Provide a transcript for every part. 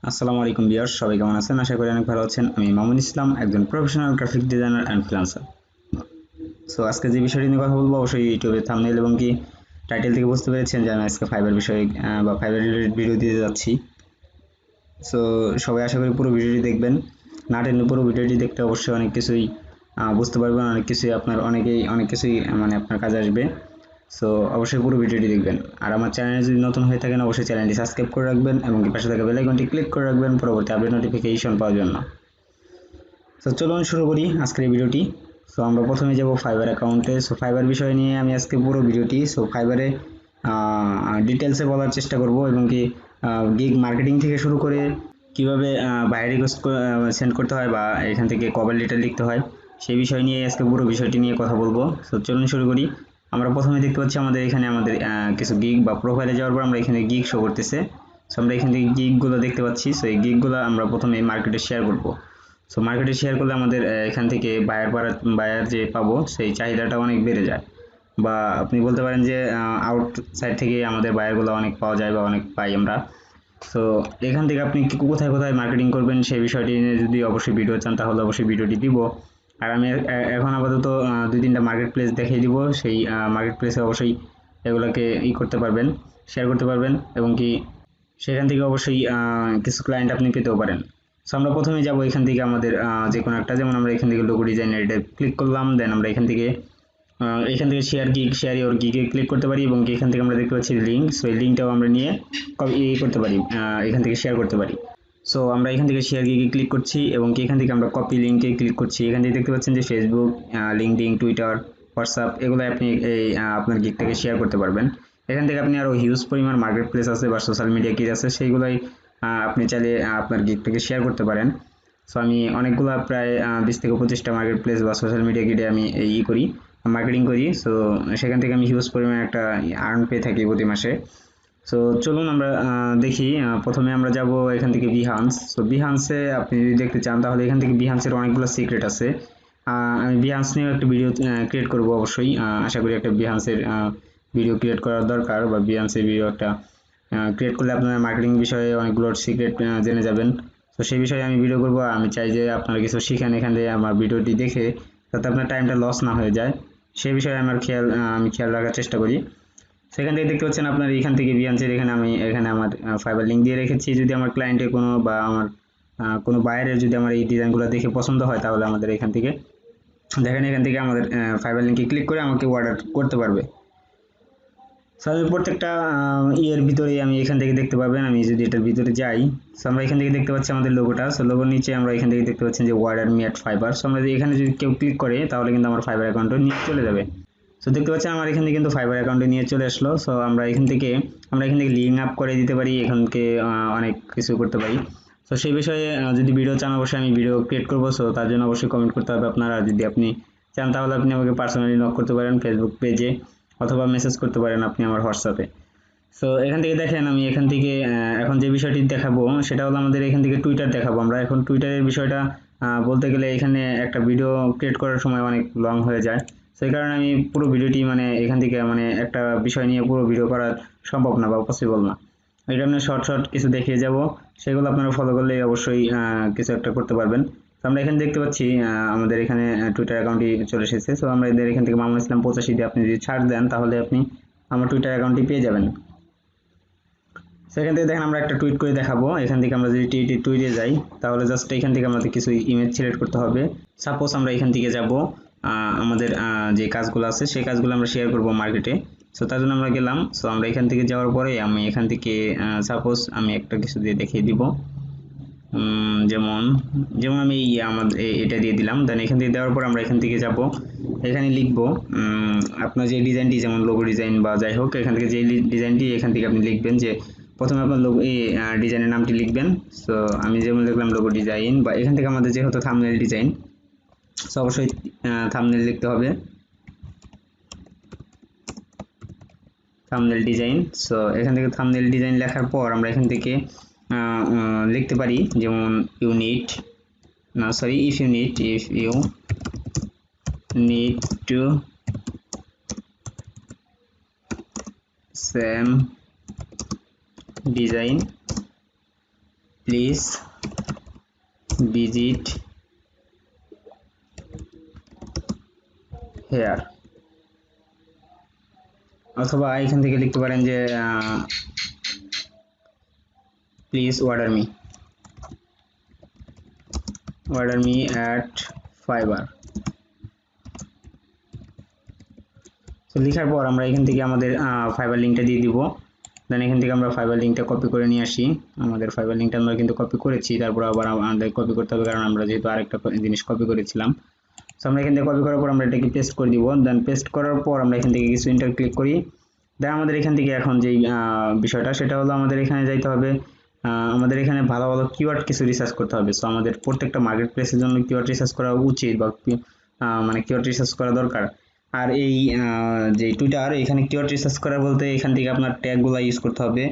আসসালামু আলাইকুম ভিউয়ার্স, সবাই কেমন আছেন? আশা করি অনেক ভালো আছেন। আমি মামুন ইসলাম, একজন professional graphic designer and freelancer. So আজকে যে বিষয়টি নিয়ে কথা বলবো, অবশ্যই ইউটিউবে থাম্বনেল এবং কি টাইটেল থেকে বুঝতে পেরেছেন যে আমি আজকে ফাইবার বিষয়ে বা ফাইবার রিলেটেড ভিডিও দিতে যাচ্ছি। সো সবাই আশা করি পুরো ভিডিওটি দেখবেন। না টেনে পুরো ভিডিওটি দেখতে অবশ্যই অনেক কিছুই বুঝতে পারবেন, অনেক কিছুই আপনার অনেক কিছুই মানে আপনার কাজে আসবে। সো অবশ্যই পুরো ভিডিওটি দেখবেন। আর আমার চ্যানেলে যদি নতুন হয়ে থাকেন, অবশ্যই চ্যানেলটি সাবস্ক্রাইব করে রাখবেন এবং কি পাশে থাকা বেল আইকনটি ক্লিক করে রাখবেন পরবর্তী আপডেট নোটিফিকেশন পাওয়ার জন্য। তো চলুন শুরু করি আজকের এই ভিডিওটি। সো আমরা প্রথমে যাব ফাইবার অ্যাকাউন্টে। সো ফাইবার বিষয় নিয়ে আমি আজকে পুরো ভিডিওটি ফাইবারে ডিটেলসে বলার চেষ্টা করব এবং কি গিগ মার্কেটিং থেকে শুরু করে কিভাবে বাইরে রিকোয়েস্ট সেন্ড করতে হয় বা এখান থেকে কভার লেটার লিখতে হয় সেই বিষয় নিয়ে আজকে পুরো বিষয়টি নিয়ে কথা বলবো। সো চলুন শুরু করি। আমরা প্রথমে দেখতে পাচ্ছি আমাদের এখানে আমাদের কিছু গিগ বা প্রোফাইলে যাওয়ার পর আমরা এখানে গিগ শো করতেছে। সো আমরা এখান থেকে গিগগুলো দেখতে পাচ্ছি। সো এই গিগগুলো আমরা প্রথমে মার্কেটে শেয়ার করব। সো মার্কেটে শেয়ার করলে আমাদের এখান থেকে বায়ার যে পাবো সেই চাহিদাটা অনেক বেড়ে যায়, বা আপনি বলতে পারেন যে আউটসাইড থেকে আমাদের বায়ারগুলো অনেক পাওয়া যায় বা অনেক পাই আমরা। সো এখান থেকে আপনি কোথায় কোথায় মার্কেটিং করবেন সেই বিষয়টি নিয়ে যদি অবশ্যই ভিডিও চান তাহলে অবশ্যই ভিডিওটি দিব। আর আমি এখন আপাতত দুই তিনটা মার্কেট প্লেস দেখিয়ে দিব। সেই মার্কেট প্লেসে অবশ্যই এগুলোকে করতে পারবেন, শেয়ার করতে পারবেন এবং কি সেখান থেকে অবশ্যই কিছু ক্লায়েন্ট আপনি পেতেও পারেন। সো আমরা প্রথমে যাব এখান থেকে আমাদের যে কোনো একটা, যেমন আমরা এখান থেকে লোগো ডিজাইনের এটা ক্লিক করলাম। দেন আমরা এখান থেকে শেয়ার ইওর গিগে ক্লিক করতে পারি এবং এখান থেকে আমরা দেখতে পাচ্ছি লিঙ্ক। সো এই লিঙ্কটাও আমরা নিয়ে করতে পারি, এখান থেকে শেয়ার করতে পারি। সো আমরা এখান থেকে শেয়ার গিগে ক্লিক করছি এবং এখান থেকে আমরা কপি লিঙ্কে ক্লিক করছি। এখান থেকে দেখতে পাচ্ছেন যে ফেসবুক, লিঙ্কডইন, টুইটার, হোয়াটসঅ্যাপ এগুলো আপনি আপনার গিগটাকে শেয়ার করতে পারবেন। এখান থেকে আপনি আরও হিউজ পরিমাণ মার্কেট প্লেস আছে বা সোশ্যাল মিডিয়া কি আছে সেইগুলোই আপনি চাইলে আপনার গিগটাকে শেয়ার করতে পারেন। সো আমি অনেকগুলো প্রায় 20 থেকে 25টা মার্কেট প্লেস বা সোশ্যাল মিডিয়া গিটে আমি করি, মার্কেটিং করি। সো সেখান থেকে আমি হিউজ পরিমাণে একটা আর্ন পেয়ে থাকি প্রতি মাসে। সো চলুন আমরা দেখি। প্রথমে আমরা যাব এখান থেকে বিহান্স। সো বিহান্সে আপনি যদি দেখতে চান তাহলে এখান থেকে বিহান্সের অনেকগুলো সিক্রেট আছে। আমি বিহান্স নিয়েও একটা ভিডিও ক্রিয়েট করব অবশ্যই। আশা করি একটা বিহান্সের ভিডিও ক্রিয়েট করার দরকার, বা বিহান্সের ভিডিও একটা ক্রিয়েট করলে আপনারা মার্কেটিং বিষয়ে অনেকগুলো সিক্রেট জেনে যাবেন। তো সেই বিষয়ে আমি ভিডিও করব। আমি চাই যে আপনারা কিছু শিখেন এখান থেকে আমার ভিডিওটি দেখে, যাতে আপনার টাইমটা লস না হয়ে যায় সেই বিষয়ে আমি খেয়াল রাখার চেষ্টা করি। সেখান থেকে দেখতে পাচ্ছেন আপনার এখান থেকে বিয়ান্সের এখানে আমার ফাইবার লিঙ্ক দিয়ে রেখেছি। যদি আমার ক্লায়েন্টের কোনো বা আমার কোনো বায়ারের যদি আমার এই ডিজাইনগুলো দেখে পছন্দ হয় তাহলে আমাদের এখান থেকে এখান থেকে আমাদের ফাইবার লিঙ্কে ক্লিক করে আমাকে অর্ডার করতে পারবে। সো আমি প্রত্যেকটা ইয়ের ভিতরে আমি এখান থেকে দেখতে পাবেন। আমি যদি এটার ভিতরে যাই, সো আমরা এখান থেকে দেখতে পাচ্ছি আমাদের লোগোটা। সো লোগোর নিচে আমরা এখান থেকে দেখতে পাচ্ছি যে order me at fibre. So আমরা এখানে যদি কেউ ক্লিক করে তাহলে কিন্তু আমার ফাইবার অ্যাকাউন্টে নিয়ে চলে যাবে। সো দেখতে পাচ্ছেন আমার এখান থেকে কিন্তু ফাইবার অ্যাকাউন্টে নিয়ে চলে আসলো। সো আমরা এখান থেকে লিঙ্ক আপ করে দিতে পারি, এখান থেকে অনেক কিছু করতে পারি। তো সেই বিষয়ে যদি ভিডিও চান অবশ্যই আমি ভিডিও ক্রিয়েট করবো। সো তার জন্য অবশ্যই কমেন্ট করতে হবে আপনারা। যদি আপনি চান তাহলে আপনি আমাকে পার্সোনালি নক করতে পারেন ফেসবুক পেজে, অথবা মেসেজ করতে পারেন আপনি আমার হোয়াটসঅ্যাপে। সো এখান থেকে দেখেন আমি এখান থেকে এখন যে বিষয়টি দেখাবো সেটা হলো আমাদের এখান থেকে টুইটার দেখাবো। আমরা এখন টুইটারের বিষয়টা বলতে গেলে এখানে একটা ভিডিও ক্রিয়েট করার সময় অনেক লং হয়ে যায়। সেই কারণে আমি পুরো ভিডিওটি এখান থেকে একটা বিষয় নিয়ে পুরো ভিডিও করা সম্ভব না বা পসিবল না। এটা আমি শর্ট কিছু দেখিয়ে যাব, সেগুলো আপনারা ফলো করলে অবশ্যই কিছু একটা করতে পারবেন। তো আমরা এখানে দেখতে পাচ্ছি আমাদের এখানে টুইটার অ্যাকাউন্টটি চলে এসেছে। সো আমরা এখান থেকে মামুন ইসলাম 85 দিয়ে আপনি যদি সার্চ দেন তাহলে আপনি আমার টুইটার অ্যাকাউন্টটি পেয়ে যাবেন। সেখান থেকে দেখেন আমরা একটা টুইট করে দেখাবো। এখান থেকে আমরা যদি টুইটে যাই তাহলে জাস্ট এখান থেকে আমাদের কিছু ইমেজ সিলেক্ট করতে হবে। সাপোজ আমরা এখান থেকে যাব আমাদের যে কাজগুলো আছে সেই কাজগুলো আমরা শেয়ার করব মার্কেটে। সো তার জন্য আমরা গেলাম। সো আমরা এখান থেকে যাওয়ার পরে আমি এখান থেকে সাপোজ আমি একটা কিছু দিয়ে দেখিয়ে দিব। যেমন যেমন আমি আমাদের এটা দিয়ে দিলাম। দেন এখান থেকে দেওয়ার পর আমরা এখান থেকে যাব, এখানে লিখবো আপনার যে ডিজাইনটি, যেমন লোগো ডিজাইন বা যাই হোক, এখান থেকে যে ডিজাইনটি এখান থেকে আপনি লিখবেন যে প্রথমে আপনার লোগো ডিজাইনের নামটি লিখবেন। সো আমি যেমন লিখলাম লোগো ডিজাইন, বা এখান থেকে আমাদের যেহেতু থাম্বনেল ডিজাইন, সো অবশ্যই থাম্বনেল লিখতে হবে, থাম্বনেল ডিজাইন। সো এখান থেকে থাম্বনেল ডিজাইন লেখার পর আমরা এখান থেকে লিখতে পারি যেমন ইউনিট না sorry if you need to same design please visit here, অথবা এখান থেকে লিখতে পারেন যে please order me at fiverr। তো লেখার পর আমরা এখান থেকে আমাদের ফাইবার লিঙ্কটা দিয়ে দিব। দেন এখান থেকে আমরা ফাইবার লিঙ্কটা কপি করে নিয়ে আসি। আমাদের ফাইবার লিঙ্কটা আমরা কিন্তু কপি করেছি, তারপর আবার আমাদের কপি করতে হবে, কারণ আমরা যেহেতু আরেকটা জিনিস কপি করেছিলাম। তো আমরা এখান থেকে কপি করার পর আমরা এটাকে পেস্ট করে দিব। দেন পেস্ট করার পর আমরা এখান থেকে কিছু ইন্টার ক্লিক করি। দেন আমাদের এখান থেকে এখন যেই বিষয়টা, সেটা হলো আমাদের এখানে যাইতে হবে, আমাদের এখানে ভালো ভালো কিওয়ার্ড কিছু রিসার্চ করতে হবে। সো আমাদের প্রত্যেকটা মার্কেট প্লেসের জন্য কিওয়ার্ড রিসার্চ করা উচিত, বা মানে কিওয়ার্ড রিসার্চ করা দরকার। আর এই যে টুইটার, এখানে কিওয়ার্ড রিসার্চ করা বলতে এখান থেকে আপনার ট্যাগগুলো ইউজ করতে হবে,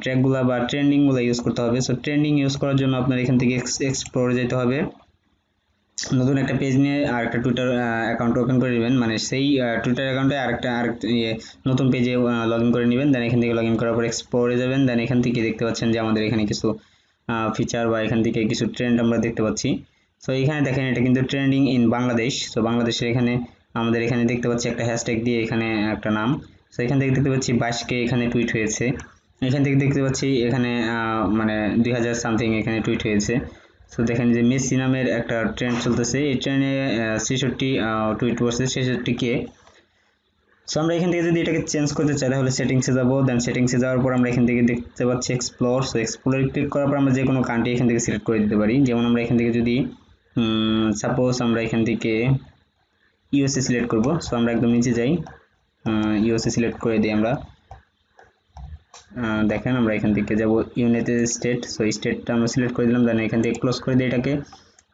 ট্র্যাকগুলো বা ট্রেন্ডিংগুলো ইউজ করতে হবে। সো ট্রেন্ডিং ইউজ করার জন্য আপনার এখান থেকে এক্সপ্লোরে যেতে হবে। নতুন একটা পেজ নিয়ে আর একটা টুইটার অ্যাকাউন্ট ওপেন করে নেবেন, মানে সেই টুইটার অ্যাকাউন্টে আরেকটা নতুন পেজে লগ ইন করে নেবেন। দেন এখান থেকে লগ ইন করার পর এক্সপ্লোরে যাবেন। দেন এখান থেকে দেখতে পাচ্ছেন যে আমাদের এখানে কিছু ফিচার বা এখান থেকে কিছু ট্রেন্ড আমরা দেখতে পাচ্ছি। সো এখানে দেখেন এটা কিন্তু ট্রেন্ডিং ইন বাংলাদেশ। সো বাংলাদেশের এখানে আমাদের এখানে দেখতে পাচ্ছি একটা হ্যাশট্যাগ দিয়ে এখানে একটা নাম। সো এখান থেকে দেখতে পাচ্ছি 22কে এখানে টুইট হয়েছে। এখান থেকে দেখতে পাচ্ছি এখানে মানে 2000 সামথিং এখানে টুইট হয়েছে। সো দেখেন যে মেসি নামের একটা ট্রেন্ড চলতেছে, এই ট্রেন্ডে 66 টুইট করছে, 66কে। সো আমরা এখান থেকে যদি এটাকে চেঞ্জ করতে চাই তাহলে সেটিংসে যাব। দেন সেটিংসে যাওয়ার পর আমরা এখান থেকে দেখতে পাচ্ছি এক্সপ্লোর। সো এক্সপ্লোরে ক্লিক করার পর আমরা যে কোনো কান্ট্রি এখান থেকে সিলেক্ট করে দিতে পারি। যেমন আমরা এখান থেকে যদি সাপোজ আমরা এখান থেকে ইউএসএ সিলেক্ট করব। সো আমরা একদম নিচে যাই, ইউএসএ সিলেক্ট করে দিই আমরা। দেখেন আমরা এখান থেকে যাব ইউনাইটেড স্টেট। সো স্টেটটা আমরা সিলেক্ট করে দিলাম। দেন এখান থেকে ক্লোজ করে দিই এটাকে।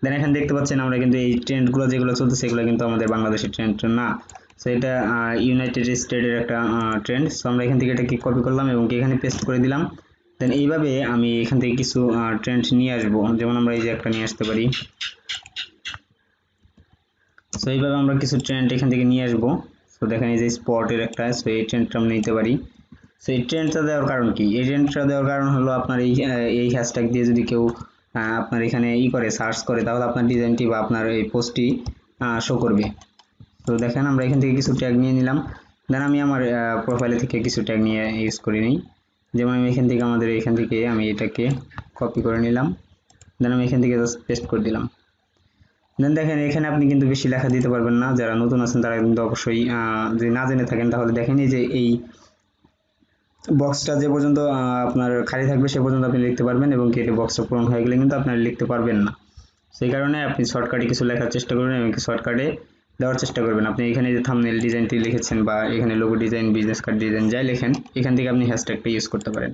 দেন এখানে দেখতে পাচ্ছেন আমরা কিন্তু এই ট্রেন্ডগুলো যেগুলো চলছে সেগুলো কিন্তু আমাদের বাংলাদেশের ট্রেন্ড না। সো এটা ইউনাইটেড স্টেটের একটা ট্রেন্ড। সো আমরা এখান থেকে এটাকে কপি করলাম এবং এখানে পেস্ট করে দিলাম। দেন এইভাবে আমি এখান থেকে কিছু ট্রেন্ড নিয়ে আসবো, যেমন আমরা এই যে একটা নিয়ে আসতে পারি। সো এইভাবে আমরা কিছু ট্রেন্ড এখান থেকে নিয়ে আসবো। সো দেখেন এই যে স্পটের একটা, সো এই ট্রেন্ডটা আমরা নিতে পারি। সো এই ট্রেন্ডটা দেওয়ার কারণ কি? এই ট্রেন্ডটা দেওয়ার কারণ হলো আপনার এই হ্যাশট্যাগ দিয়ে যদি কেউ আপনার এখানে করে সার্চ করে, তাহলে আপনার ডিজাইনটি বা আপনার এই পোস্টটি শো করবে। তো দেখেন আমরা এখান থেকে কিছু ট্যাগ নিয়ে নিলাম। দেন আমি আমার প্রোফাইলে থেকে কিছু ট্যাগ নিয়ে ইউজ করে নিই। যেমন আমি এখান থেকে আমি এটাকে কপি করে নিলাম। দেন আমি এখান থেকে জাস্ট পেস্ট করে দিলাম। দেন দেখেন এখানে আপনি কিন্তু বেশি লেখা দিতে পারবেন না। যারা নতুন আছেন তারা কিন্তু অবশ্যই যদি না জেনে থাকেন তাহলে দেখেন এই যে এই বক্সটা যে পর্যন্ত আপনার খালি থাকবে সে পর্যন্ত আপনি লিখতে পারবেন, এবং কেটে বক্সটা পূরণ হয়ে গেলে কিন্তু আপনারা লিখতে পারবেন না। সেই কারণে আপনি শর্টকাটে কিছু লেখার চেষ্টা করবেন এবং শর্টকাটে দেওয়ার চেষ্টা করবেন। আপনি এখানে যে থাম্বনেল ডিজাইনটি লিখেছেন বা এখানে logo design, business card design যাই লেখেন, এখান থেকে আপনি হ্যাশট্যাগটা ইউজ করতে পারেন।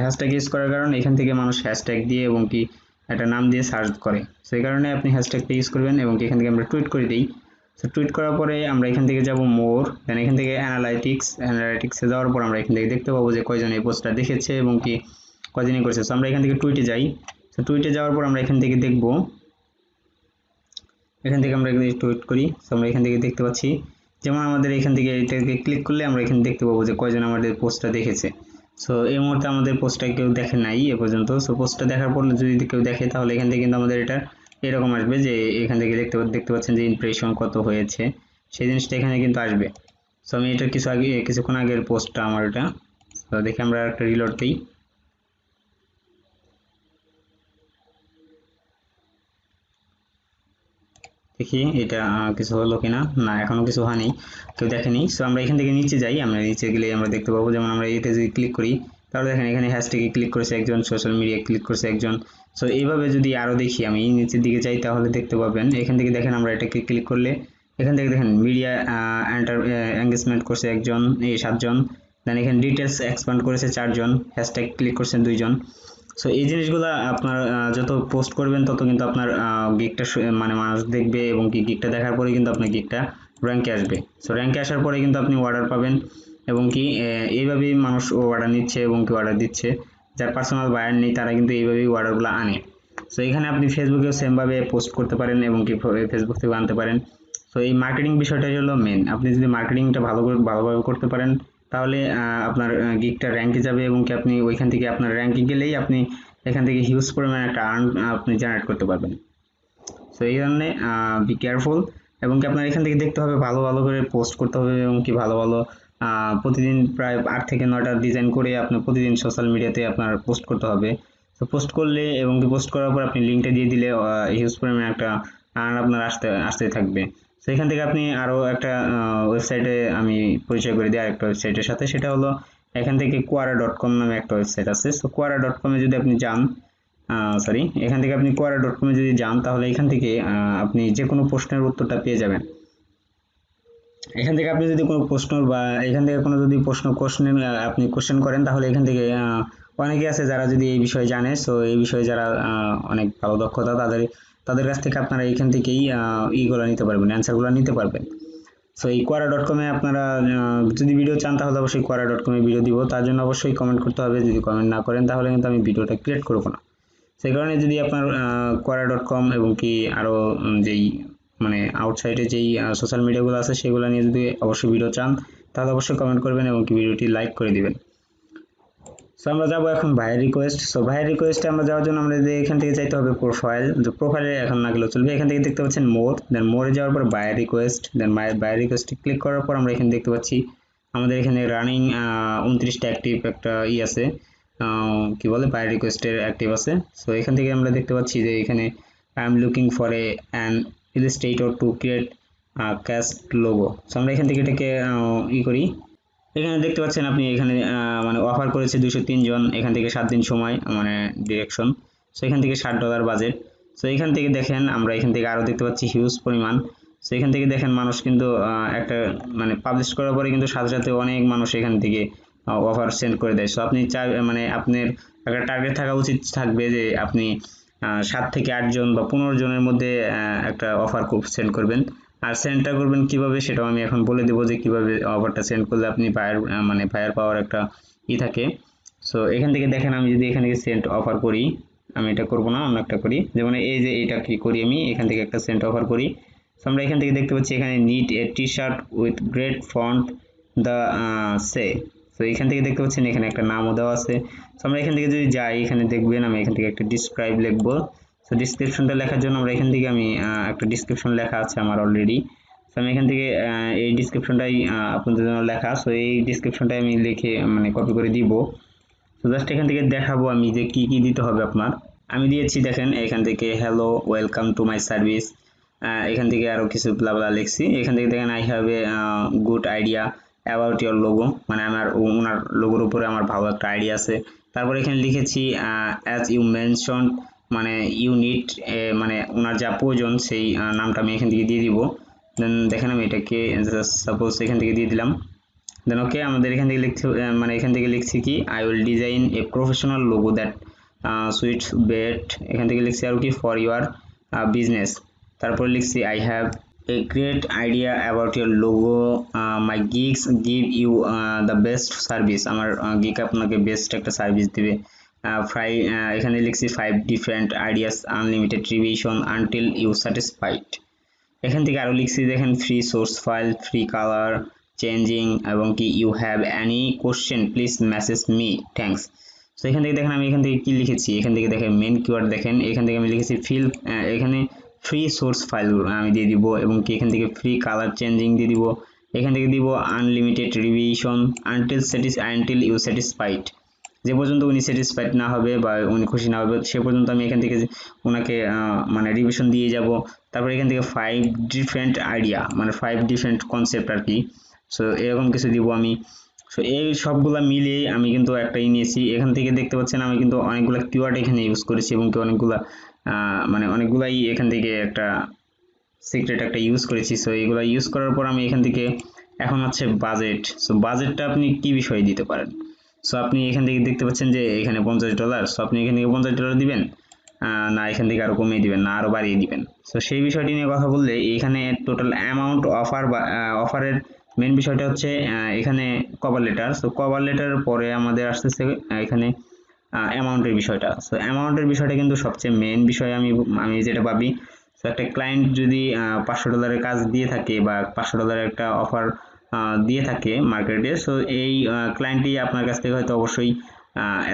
হ্যাশট্যাগ ইউজ করার কারণে এখান থেকে মানুষ হ্যাশট্যাগ দিয়ে এবং কি একটা নাম দিয়ে সার্চ করে, সেই কারণে আপনি হ্যাশট্যাগটা ইউজ করবেন। এবং এখান থেকে আমরা টুইট করে দিই। তো টুইট করার পরে আমরা এখান থেকে যাব মোর, দেন এখান থেকে অ্যানালাইটিক্সে যাওয়ার পর আমরা এখান থেকে দেখতে পাবো যে কয়জন এই পোস্টটা দেখেছে এবং কি কয়জনই করেছে। তো আমরা এখান থেকে টুইটে যাই। তো টুইটে যাওয়ার পর আমরা এখান থেকে দেখব, এখান থেকে আমরা টুইট করি। তো আমরা এখান থেকে দেখতে পাচ্ছি, যেমন আমাদের এখান থেকে এটাকে ক্লিক করলে আমরা এখানে দেখতে পাবো যে কয়জন আমাদের পোস্টটা দেখেছে। সো এই মুহূর্তে আমাদের পোস্টটা কেউ দেখে নাই এ পর্যন্ত। সো পোস্টটা দেখার পর যদি কেউ দেখে তাহলে এখান থেকে কিন্তু আমাদের এটা এরকম আসবে যে এখান থেকে দেখতে পাচ্ছেন যে ইমপ্রেশন কত হয়েছে, সেই জিনিসটা এখানে কিন্তু আসবে। সো আমি এটা কিছুক্ষণ আগের পোস্টটা আমার এটা। তো দেখে আমরা একটা রিলোড দিই। দেখি এটা কিছু হলো কিনা, না এখনো কিছু হয়নি, কেউ দেখেনি। সো আমরা এখান থেকে নিচে যাই, আমরা নিচে গেলে আমরা দেখতে পাবো, যেমন আমরা এতে যদি ক্লিক করি তাহলে দেখেন এখানে হ্যাশট্যাগে ক্লিক করেছে একজন, সোশ্যাল মিডিয়ায় ক্লিক করেছে একজন। সো এইভাবে যদি আরও দেখি, আমি নিচের দিকে যাই তাহলে দেখতে পাবেন এখান থেকে দেখেন আমরা এটাকে ক্লিক করলে এখান থেকে দেখেন মিডিয়া এঙ্গেজমেন্ট করছে একজন, এই 7 জন। দেন এখানে ডিটেলস এক্সপ্যান্ড করেছে 4 জন, হ্যাশট্যাগ ক্লিক করছেন 2 জন। সো এই জিনিসগুলো আপনার যত পোস্ট করবেন তত কিন্তু আপনার গিগটা মানে মানুষ দেখবে, এবং কি গিগটা দেখার পরে কিন্তু আপনার গিগটা র্যাঙ্কে আসবে। সো র্যাঙ্কে আসার পরে কিন্তু আপনি অর্ডার পাবেন, এবং কি এইভাবেই মানুষ অর্ডার নিচ্ছে এবং কি অর্ডার দিচ্ছে। যার পার্সোনাল বায়ার নেই তারা কিন্তু এইভাবেই অর্ডারগুলো আনে। সো এখানে আপনি ফেসবুকেও সেমভাবে পোস্ট করতে পারেন এবং কি ফেসবুক থেকে আনতে পারেন। সো এই মার্কেটিং বিষয়টাই হলো মেন। আপনি যদি মার্কেটিংটা ভালোভাবে করতে পারেন তাহলে আপনার গিগটা র্যাঙ্কে যাবে, এবং কি আপনি ওইখান থেকে আপনার র্যাঙ্কে গেলেই আপনি এখান থেকে হিউজ পরিমাণে একটা আর্ন আপনি জেনারেট করতে পারবেন। সো এই কারণে বি কেয়ারফুল, এবং কি আপনার এখান থেকে দেখতে হবে ভালো ভালো করে পোস্ট করতে হবে, এবং কি ভালো ভালো প্রতিদিন প্রায় 8 থেকে 9টা ডিজাইন করে আপনার প্রতিদিন সোশ্যাল মিডিয়াতে আপনার পোস্ট করতে হবে। তো পোস্ট করলে এবং কি পোস্ট করার পর আপনি লিঙ্কটা দিয়ে দিলে হিউজ পরিমাণে একটা আর্ন আপনার আসতে থাকবে। তো এখান থেকে আপনি আরও একটা ওয়েবসাইটে আমি পরিচয় করে দিই আরেকটা ওয়েবসাইটের সাথে, সেটা হলো এখান থেকে quora.com নামে একটা ওয়েবসাইট আছে। সো quora.com-এ যদি আপনি যান, এখান থেকে আপনি quora.com-এ যদি যান তাহলে এখান থেকে আপনি যে কোনো প্রশ্নের উত্তরটা পেয়ে যাবেন। এখান থেকে আপনি যদি কোনো প্রশ্ন বা এখান থেকে কোনো যদি কোশ্চেন আপনি কোশ্চেন করেন, তাহলে এখান থেকে অনেকে আছে যারা যদি এই বিষয়ে জানে, সো এই বিষয়ে যারা অনেক ভালো দক্ষতা, তাদের কাছ থেকে আপনারা এখান থেকেই ইগুলো নিতে পারবেন, অ্যান্সারগুলো নিতে পারবেন। সো এই quora.com-এ আপনারা যদি ভিডিও চান তাহলে অবশ্যই quora.com-এ ভিডিও দিব, তার জন্য অবশ্যই কমেন্ট করতে হবে। যদি কমেন্ট না করেন তাহলে কিন্তু আমি ভিডিওটা ক্রিয়েট করবো না। সেই কারণে যদি আপনার quora.com এবং কি আরও যেই মানে আউটসাইডে যেই সোশ্যাল মিডিয়াগুলো আছে সেগুলো নিয়ে যদি অবশ্যই ভিডিও চান তাহলে অবশ্যই কমেন্ট করবেন এবং কি ভিডিওটি লাইক করে দিবেন। সো আমরা যাবো এখন ভাইয়ের রিকোয়েস্ট। সো ভাইয়ের রিকোয়েস্টে আমরা যাওয়ার জন্য আমাদের এখান থেকে চাইতে হবে প্রোফাইল। যে প্রোফাইলে এখন না গেলেও চলবে, এখান থেকে দেখতে পাচ্ছেন মোর, দেন মোরে যাওয়ার পর ভাইয়ের রিকোয়েস্ট, দেন ভাইয়ের রিকোয়েস্টে ক্লিক করার পর আমরা এখানে দেখতে পাচ্ছি আমাদের এখানে রানিং 29টা অ্যাক্টিভ একটা আছে, কি বলে ভাইয়ের রিকোয়েস্টের অ্যাক্টিভ আছে। সো এখান থেকে আমরা দেখতে পাচ্ছি যে এখানে I am looking for an illustrator to create custom logo. So আমরা এখান থেকে এটাকে করি। এখানে দেখতে পাচ্ছেন আপনি এখানে মানে অফার করেছে 203 জন, এখান থেকে 7 দিন সময় মানে ডিরেকশন। সো এখান থেকে $60 বাজেট। সো এখান থেকে দেখেন আমরা এখান থেকে আরও দেখতে পাচ্ছি হিউজ পরিমাণ। সো এখান থেকে দেখেন মানুষ কিন্তু একটা মানে পাবলিশ করার পরে কিন্তু সাথে সাথে অনেক মানুষ এখান থেকে অফার সেন্ড করে দেয়। সো আপনি মানে আপনার একটা টার্গেট থাকা উচিত থাকবে যে আপনি 7 থেকে 8 জন বা 15 জনের মধ্যে একটা অফার সেন্ড করবেন। আর সেন্ডটা করবেন কিভাবে সেটাও আমি এখন বলে দেবো যে কিভাবে অফারটা সেন্ড করলে আপনি বায়ার পাওয়ার একটা থাকে। সো এখান থেকে দেখেন আমি যদি এখান থেকে সেন্ড অফার করি, আমি এটা করব না, অন্য একটা করি। যেমন এই যে এটা কি করি, আমি এখান থেকে একটা সেন্ড অফার করি। সো আমরা এখান থেকে দেখতে পাচ্ছি এখানে need a T shirt with great font the say. So এখান থেকে দেখতে পাচ্ছেন এখানে একটা নামও দেওয়া আছে। সো আমরা এখান থেকে যদি যাই, এখানে দেখবেন আমি এখান থেকে একটা ডিসক্রাইব লিখবো। সো ডিসক্রিপশনটা লেখার জন্য আমরা এখান থেকে আমি একটা ডিসক্রিপশন লেখা আছে আমার অলরেডি। সো আমি এখান থেকে এই ডিসক্রিপশনটাই আপনাদের জন্য লেখা। সো এই ডিসক্রিপশনটাই আমি লিখে মানে কপি করে দিব। তো জাস্ট এখান থেকে দেখাবো আমি যে কি কি দিতে হবে আপনার। আমি দিয়েছি দেখেন এখান থেকে hello welcome to my service, এখান থেকে আরও কিছু ব্লা লিখছি। এখান থেকে দেখেন I have a good idea about your logo, মানে আমার ওনার লোগোর উপরে আমার ভালো একটা আইডিয়া আছে। তারপর এখানে লিখেছি অ্যাজ ইউ মেনশন, মানে ইউনিট, মানে ওনার যা প্রয়োজন সেই নামটা আমি এখান থেকে দিয়ে দিব। দেন দেখেন আমি এটাকে সাপোজ এখান থেকে দিয়ে দিলাম। দেন ওকে, আমাদের এখান থেকে লিখতে মানে এখান থেকে লিখছি কি I will design a professional logo that suits best, এখান থেকে লিখছি আর কি ফর ইউর বিজনেস। তারপর লিখছি I have a great idea about your logo, my gigs give you the best service, আমার গিগ আপনাকে বেস্ট একটা সার্ভিস দিবে। এখানে লিখছি 5 different ideas unlimited revision until you satisfied. এখান থেকে আরও লিখছি দেখেন free source file, free colour changing, এবং কি you have any question please message me, thanks. তো এখান থেকে দেখেন আমি এখান থেকে কি লিখেছি, এখান থেকে দেখেন মেন কিওয়ার্ড দেখেন, এখান থেকে আমি লিখেছি এখানে ফ্রি সোর্স ফাইল আমি দিয়ে দিব, এবং কি এখান থেকে ফ্রি কালার চেঞ্জিং দিয়ে দিব, এখান থেকে দিব unlimited revision until you satisfied, যে পর্যন্ত উনি স্যাটিসফাইড না হবে বা উনি খুশি না হবে সে পর্যন্ত আমি এখান থেকে ওনাকে মানে রিভিশন দিয়ে যাব। তারপর এখান থেকে 5 ডিফারেন্ট আইডিয়া, মানে 5 ডিফারেন্ট কনসেপ্ট আর কি। সো এরকম কিছু দিব আমি। সো এই সবগুলা মিলিয়ে আমি কিন্তু একটাই নিয়েছি। এখান থেকে দেখতে পাচ্ছেন আমি কিন্তু অনেকগুলো কিওয়ার্ড এখানে ইউজ করেছি, এবং কি মানে অনেকগুলাই এখান থেকে একটা সিক্রেট একটা ইউজ করেছি। সো এগুলো ইউজ করার পর আমি এখান থেকে এখন হচ্ছে বাজেট। সো বাজেটটা আপনি কি বিষয়ে দিতে পারেন। সো আপনি এখান থেকে দেখতে পাচ্ছেন যে এখানে $50। সো আপনি এখান থেকে $50 দিবেন, না এখান থেকে আরো কমিয়ে দিবেন, না আরো বাড়িয়ে দিবেন। সো সেই বিষয়টি নিয়ে কথা বললে এখানে টোটাল অ্যামাউন্ট অফার বা অফারের মেন বিষয়টা হচ্ছে এখানে কভার লেটার। সো কভার লেটারের পরে আমাদের আসতেছে এখানে অ্যামাউন্টের বিষয়টা। সো অ্যামাউন্টের বিষয়টা কিন্তু সবচেয়ে মেন বিষয় আমি যেটা ভাবি। তো একটা ক্লায়েন্ট যদি $500 কাজ দিয়ে থাকে বা $500 একটা অফার দিয়ে থাকে মার্কেটে, সো এই ক্লায়েন্টই আপনার কাছ থেকে হয়তো অবশ্যই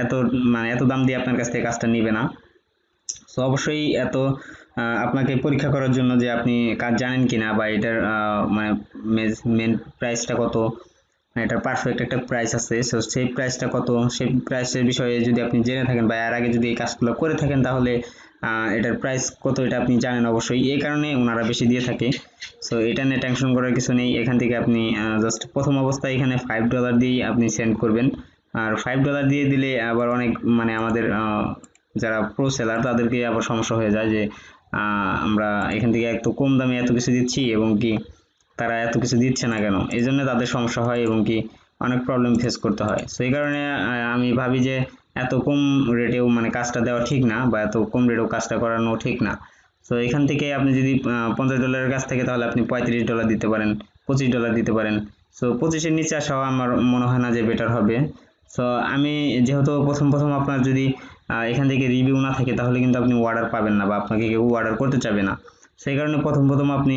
এত মানে এত দাম দিয়ে আপনার কাছ থেকে কাজটা নিবে না। সো অবশ্যই এত আপনাকে পরীক্ষা করার জন্য যে আপনি কাজ জানেন কিনা বা এটার মানে মেন প্রাইসটা কত, এটার পারফেক্ট একটা প্রাইস আছে, সো সেই প্রাইসটা কত, সেই প্রাইসের বিষয়ে যদি আপনি জেনে থাকেন বা এর আগে যদি এই কাজগুলো করে থাকেন তাহলে এটার প্রাইস কত এটা আপনি জানেন অবশ্যই, এই কারণে ওনারা বেশি দিয়ে থাকে। সো এটা নিয়ে টেনশন করার কিছু নেই। এখান থেকে আপনি জাস্ট প্রথম অবস্থায় এখানে $5 দিয়ে আপনি সেন্ড করবেন। আর $5 দিয়ে দিলে আবার অনেক মানে আমাদের যারা প্রো সেলার তাদেরকে আবার সমস্যা হয়ে যায় যে আমরা এখান থেকে এত কম দামে এত কিছু দিচ্ছি এবং কি তারা এত কিছু দিচ্ছে না কেন, এই জন্য তাদের সমস্যা হয় এবং কি অনেক প্রবলেম ফেস করতে হয়। সো এই কারণে আমি ভাবি যে এত কম রেটেও মানে কাজটা দেওয়া ঠিক না, বা এত কম রেটেও কাজটা করানো ঠিক না। তো এখান থেকে আপনি যদি $50 কাছ থেকে তাহলে আপনি $35 দিতে পারেন, $25 দিতে পারেন। সো 25-এর নিচে আসাও আমার মনে হয় না যে বেটার হবে। সো আমি যেহেতু প্রথম প্রথম আপনার যদি এখান থেকে রিভিউ না থাকে তাহলে কিন্তু আপনি অর্ডার পাবেন না বা আপনাকে কেউ অর্ডার করতে চাবে না। সেই কারণে প্রথম প্রথম আপনি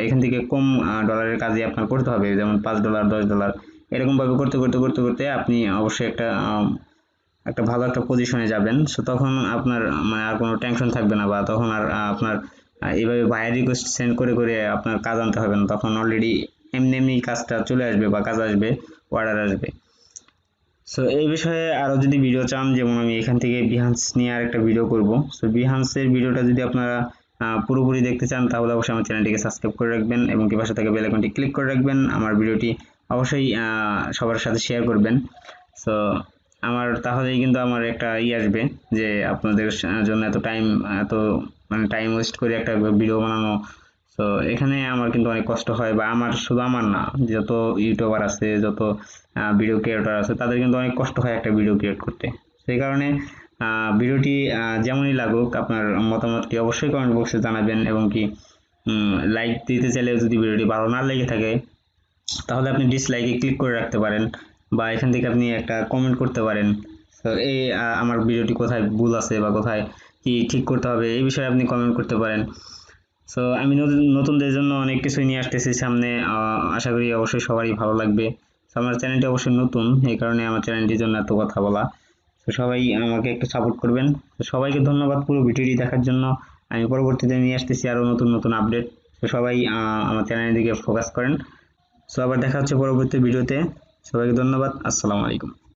এখান থেকে কম ডলারের কাজই আপনার করতে হবে, যেমন $5, $10 এরকম ভাবে করতে করতে করতে করতে আপনি অবশ্যই একটা একটা ভালো একটা পজিশনে যাবেন। সো তখন আপনার মানে আর কোনো টেনশন থাকবে না, বা তখন আর আপনার এইভাবে ভাইয়ের রিকোয়েস্ট সেন্ড করে করে আপনার কাজ আনতে হবে না, তখন অলরেডি এমনি এমনি কাজটা চলে আসবে বা কাজ আসবে, অর্ডার আসবে। সো এই বিষয়ে আরো যদি ভিডিও চান, যেমন আমি এখান থেকে বিহান্স নিয়ে আরেকটা ভিডিও করব। সো বিহান্সের ভিডিওটা যদি আপনারা পুরোপুরি দেখতে চান তাহলে অবশ্যই আমার চ্যানেলটিকে সাবস্ক্রাইব করে রাখবেন এবং কি পাশে থাকা বেল আইকনটি ক্লিক করে রাখবেন। আমার ভিডিওটি অবশ্যই সবার সাথে শেয়ার করবেন। সো আমার তাহলেই কিন্তু আমার একটা আসবে যে আপনাদের জন্য এত টাইম, এত মানে টাইম ওয়েস্ট করে একটা ভিডিও বানানো। তো এখানে আমার কিন্তু অনেক কষ্ট হয়, বা আমার শুধু আমার না, যত ইউটিউবার আছে, যত ভিডিও ক্রিয়েটর আছে তাদের কিন্তু অনেক কষ্ট হয় একটা ভিডিও ক্রিয়েট করতে। সেই কারণে ভিডিওটি যেমনই লাগুক আপনার মতামতটি অবশ্যই কমেন্ট বক্সে জানাবেন এবং কি লাইক দিতে চাইলে যদি ভিডিওটি ভালো না লেগে থাকে তাহলে আপনি ডিসলাইকে ক্লিক করে রাখতে পারেন, বা এখান থেকে আপনি একটা কমেন্ট করতে পারেন। তো এই আমার ভিডিওটি কোথায় ভুল আছে বা কোথায় কি ঠিক করতে হবে এই বিষয়ে আপনি কমেন্ট করতে পারেন। সো আমি নতুনদের জন্য অনেক কিছুই নিয়ে আসতেছি সামনে, আশা করি অবশ্যই সবারই ভালো লাগবে। তো আমার চ্যানেলটি অবশ্যই নতুন, এই কারণে আমার চ্যানেলটির জন্য এত কথা বলা। তো সবাই আমাকে একটু সাপোর্ট করবেন। তো সবাইকে ধন্যবাদ পুরো ভিডিওটি দেখার জন্য। আমি পরবর্তীতে নিয়ে আসতেছি আরো নতুন নতুন আপডেট। তো সবাই আমার চ্যানেলের দিকে ফোকাস করেন। সো আবার দেখা হচ্ছে পরবর্তী ভিডিওতে। সবাইকে ধন্যবাদ। আসসালামু আলাইকুম।